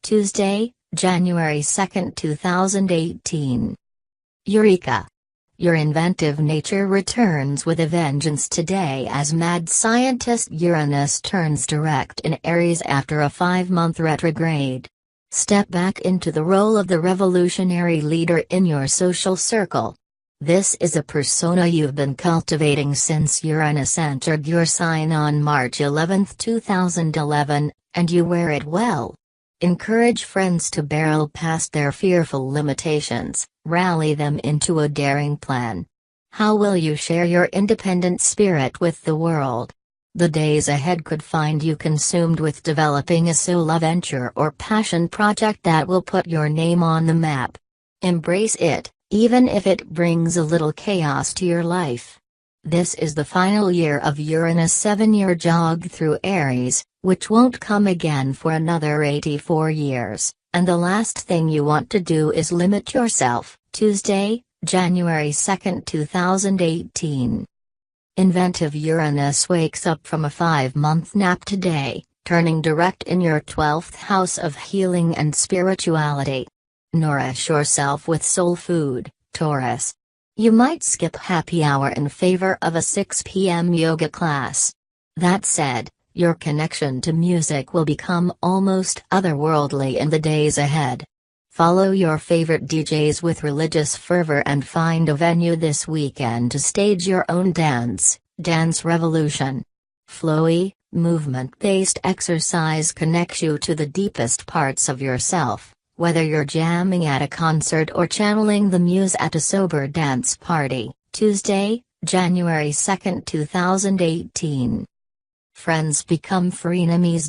Tuesday, January 2, 2018. Eureka! Your inventive nature returns with a vengeance today as mad scientist Uranus turns direct in Aries after a 5-month retrograde. Step back into the role of the revolutionary leader in your social circle. This is a persona you've been cultivating since Uranus entered your sign on March 11, 2011, and you wear it well. Encourage friends to barrel past their fearful limitations, rally them into a daring plan. How will you share your independent spirit with the world? The days ahead could find you consumed with developing a solo venture or passion project that will put your name on the map. Embrace it, even if it brings a little chaos to your life. This is the final year of Uranus' 7-year jog through Aries, which won't come again for another 84 years, and the last thing you want to do is limit yourself. Tuesday, January 2, 2018. Inventive Uranus wakes up from a 5-month nap today, turning direct in your 12th house of healing and spirituality. Nourish yourself with soul food, Taurus. You might skip happy hour in favor of a 6 p.m. yoga class. That said, your connection to music will become almost otherworldly in the days ahead. Follow your favorite DJs with religious fervor and find a venue this weekend to stage your own dance revolution. Flowy, movement-based exercise connects you to the deepest parts of yourself, whether you're jamming at a concert or channeling the muse at a sober dance party. Tuesday, January 2, 2018. Friends become frenemies.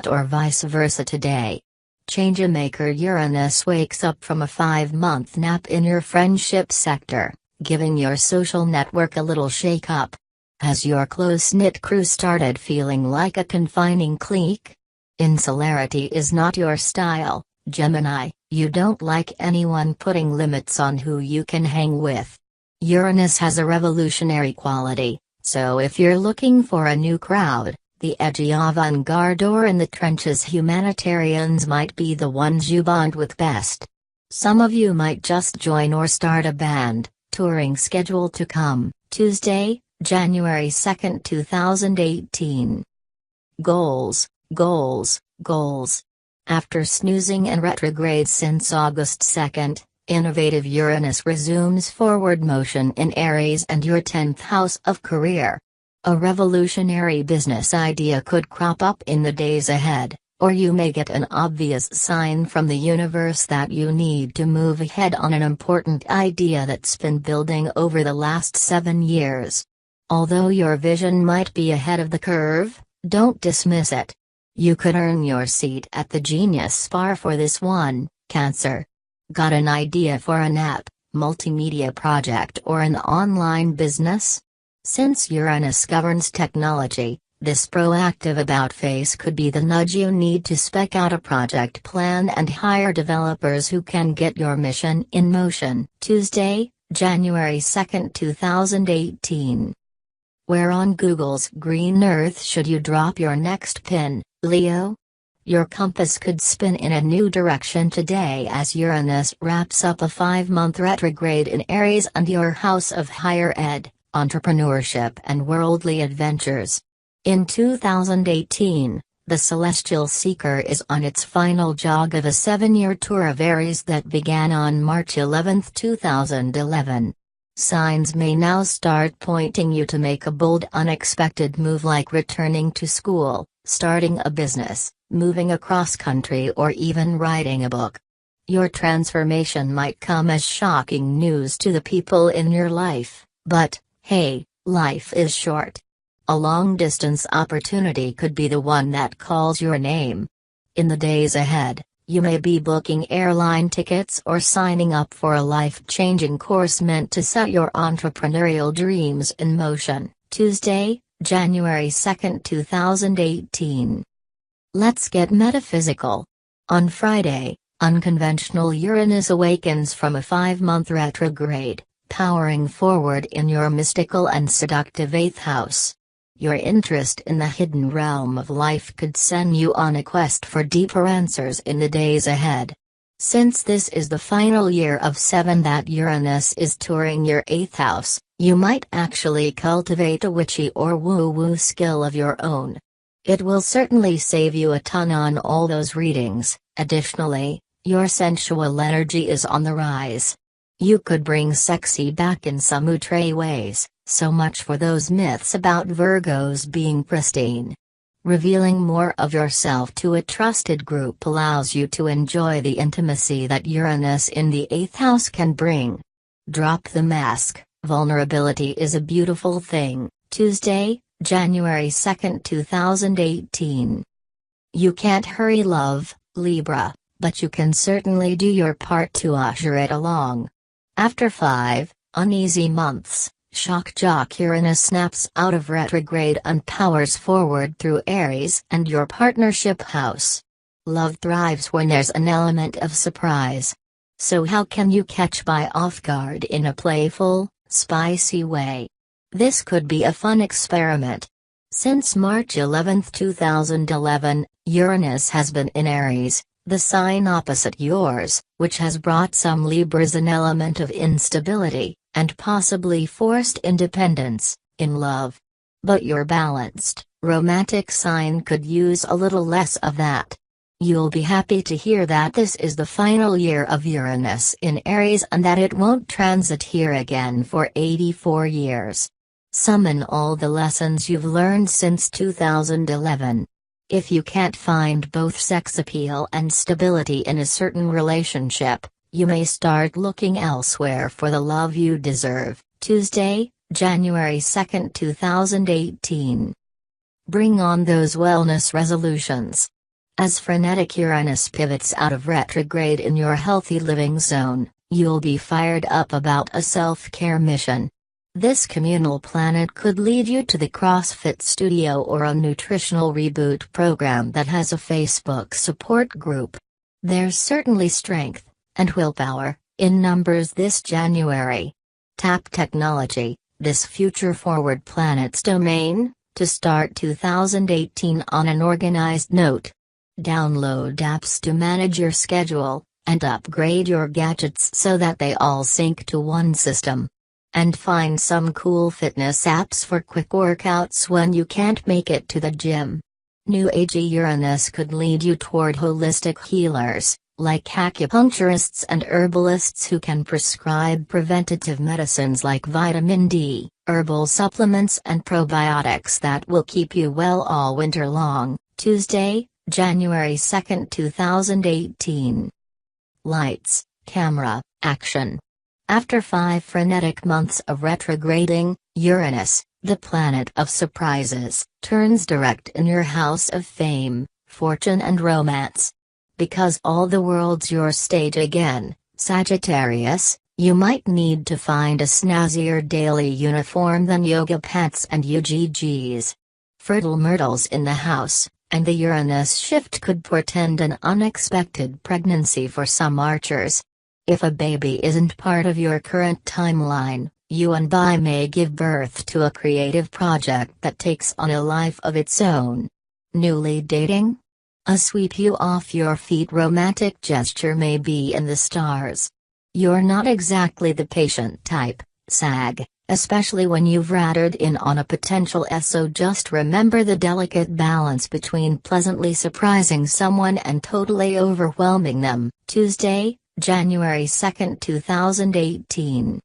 Or vice versa today. Change-maker Uranus wakes up from a 5-month nap in your friendship sector, giving your social network a little shake-up. Has your close-knit crew started feeling like a confining clique? Insularity is not your style, Gemini. You don't like anyone putting limits on who you can hang with. Uranus has a revolutionary quality, so if you're looking for a new crowd, the edgy avant-garde or in the trenches humanitarians might be the ones you bond with best. Some of you might just join or start a band. Touring schedule to come. Tuesday, January 2, 2018. Goals, goals, goals. After snoozing and retrograde since August 2, innovative Uranus resumes forward motion in Aries and your 10th house of career. A revolutionary business idea could crop up in the days ahead, or you may get an obvious sign from the universe that you need to move ahead on an important idea that's been building over the last 7 years. Although your vision might be ahead of the curve, don't dismiss it. You could earn your seat at the Genius Spar for this one, Cancer. Got an idea for an app, multimedia project or an online business? Since Uranus governs technology, this proactive about-face could be the nudge you need to spec out a project plan and hire developers who can get your mission in motion. Tuesday, January 2, 2018. Where on Google's green earth should you drop your next pin, Leo? Your compass could spin in a new direction today as Uranus wraps up a 5-month retrograde in Aries and your house of higher ed, entrepreneurship and worldly adventures. In 2018, the Celestial Seeker is on its final jog of a 7-year tour of Aries that began on March 11, 2011. Signs may now start pointing you to make a bold unexpected move like returning to school, starting a business, moving across country or even writing a book. Your transformation might come as shocking news to the people in your life, but, hey, life is short. A long-distance opportunity could be the one that calls your name. In the days ahead, you may be booking airline tickets or signing up for a life-changing course meant to set your entrepreneurial dreams in motion. Tuesday, January 2, 2018. Let's get metaphysical. On Friday, unconventional Uranus awakens from a 5-month retrograde, powering forward in your mystical and seductive 8th house. Your interest in the hidden realm of life could send you on a quest for deeper answers in the days ahead. Since this is the final year of 7 that Uranus is touring your 8th house, you might actually cultivate a witchy or woo-woo skill of your own. It will certainly save you a ton on all those readings. Additionally, your sensual energy is on the rise. You could bring sexy back in some outre ways, so much for those myths about Virgos being pristine. Revealing more of yourself to a trusted group allows you to enjoy the intimacy that Uranus in the 8th house can bring. Drop the mask, vulnerability is a beautiful thing. Tuesday, January 2, 2018. You can't hurry love, Libra, but you can certainly do your part to usher it along. After 5 uneasy months, shock jock Uranus snaps out of retrograde and powers forward through Aries and your partnership house. Love thrives when there's an element of surprise. So how can you catch by off guard in a playful, spicy way? This could be a fun experiment. Since March 11, 2011, Uranus has been in Aries, the sign opposite yours, which has brought some Libras an element of instability, and possibly forced independence, in love. But your balanced, romantic sign could use a little less of that. You'll be happy to hear that this is the final year of Uranus in Aries and that it won't transit here again for 84 years. Summon all the lessons you've learned since 2011. If you can't find both sex appeal and stability in a certain relationship, you may start looking elsewhere for the love you deserve. Tuesday, January 2, 2018. Bring on those wellness resolutions. As frenetic Uranus pivots out of retrograde in your healthy living zone, you'll be fired up about a self-care mission. This communal planet could lead you to the CrossFit studio or a nutritional reboot program that has a Facebook support group. There's certainly strength, and willpower, in numbers this January. Tap technology, this future-forward planet's domain, to start 2018 on an organized note. Download apps to manage your schedule, and upgrade your gadgets so that they all sync to one system. And find some cool fitness apps for quick workouts when you can't make it to the gym. New Agey Uranus could lead you toward holistic healers, like acupuncturists and herbalists who can prescribe preventative medicines like vitamin D, herbal supplements and probiotics that will keep you well all winter long. Tuesday, January 2, 2018. Lights, camera, action. After 5 frenetic months of retrograding, Uranus, the planet of surprises, turns direct in your house of fame, fortune and romance. Because all the world's your stage again, Sagittarius, you might need to find a snazzier daily uniform than yoga pants and UGGs. Fertile myrtles in the house, and the Uranus shift could portend an unexpected pregnancy for some archers. If a baby isn't part of your current timeline, you and I may give birth to a creative project that takes on a life of its own. Newly dating? A sweep you off your feet romantic gesture may be in the stars. You're not exactly the patient type, Sag, especially when you've rattled in on a potential so just remember the delicate balance between pleasantly surprising someone and totally overwhelming them. Tuesday, January 2, 2018.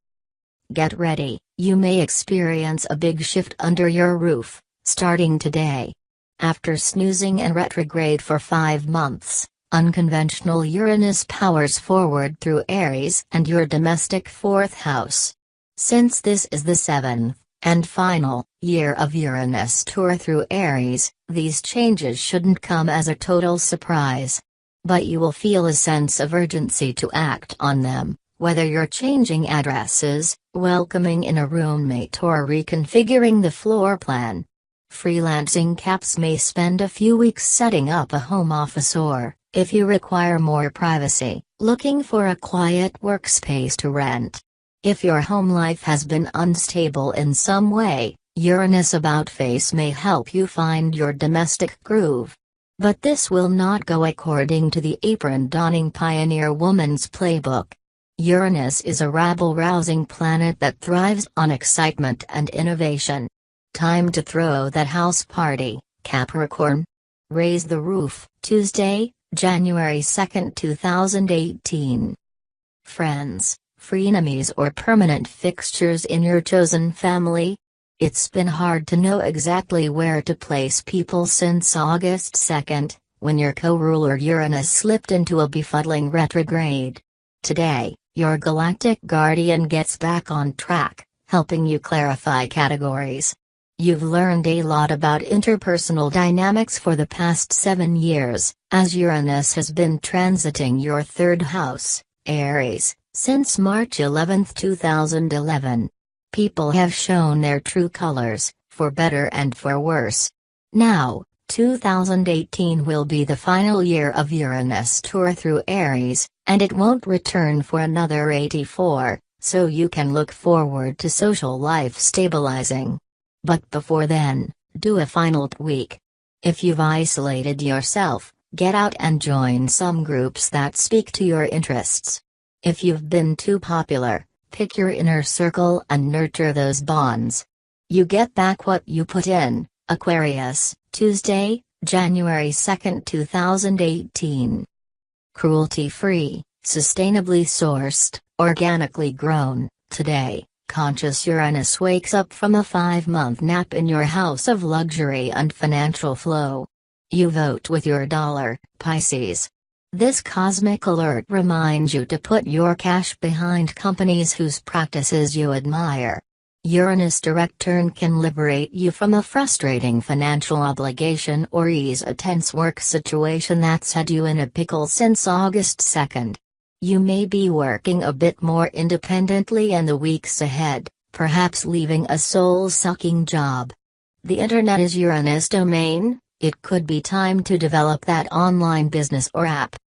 Get ready, you may experience a big shift under your roof, starting today. After snoozing and retrograde for 5 months, unconventional Uranus powers forward through Aries and your domestic 4th house. Since this is the 7th, and final, year of Uranus tour through Aries, these changes shouldn't come as a total surprise. But you will feel a sense of urgency to act on them, whether you're changing addresses, welcoming in a roommate or reconfiguring the floor plan. Freelancing caps may spend a few weeks setting up a home office or, if you require more privacy, looking for a quiet workspace to rent. If your home life has been unstable in some way, Uranus about face may help you find your domestic groove. But this will not go according to the apron-donning pioneer woman's playbook. Uranus is a rabble-rousing planet that thrives on excitement and innovation. Time to throw that house party, Capricorn. Raise the roof, Tuesday, January 2, 2018. Friends, frenemies or permanent fixtures in your chosen family? It's been hard to know exactly where to place people since August 2, when your co-ruler Uranus slipped into a befuddling retrograde. Today, your galactic guardian gets back on track, helping you clarify categories. You've learned a lot about interpersonal dynamics for the past 7 years, as Uranus has been transiting your third house, Aries, since March 11, 2011. People have shown their true colors, for better and for worse. Now, 2018 will be the final year of Uranus' tour through Aries, and it won't return for another 84, so you can look forward to social life stabilizing. But before then, do a final tweak. If you've isolated yourself, get out and join some groups that speak to your interests. If you've been too popular, pick your inner circle and nurture those bonds. You get back what you put in, Aquarius, Tuesday, January 2, 2018. Cruelty-free, sustainably sourced, organically grown. Today, conscious Uranus wakes up from a 5-month nap in your house of luxury and financial flow. You vote with your dollar, Pisces. This cosmic alert reminds you to put your cash behind companies whose practices you admire. Uranus' direct turn can liberate you from a frustrating financial obligation or ease a tense work situation that's had you in a pickle since August 2. You may be working a bit more independently in the weeks ahead, perhaps leaving a soul-sucking job. The internet is Uranus' domain. It could be time to develop that online business or app.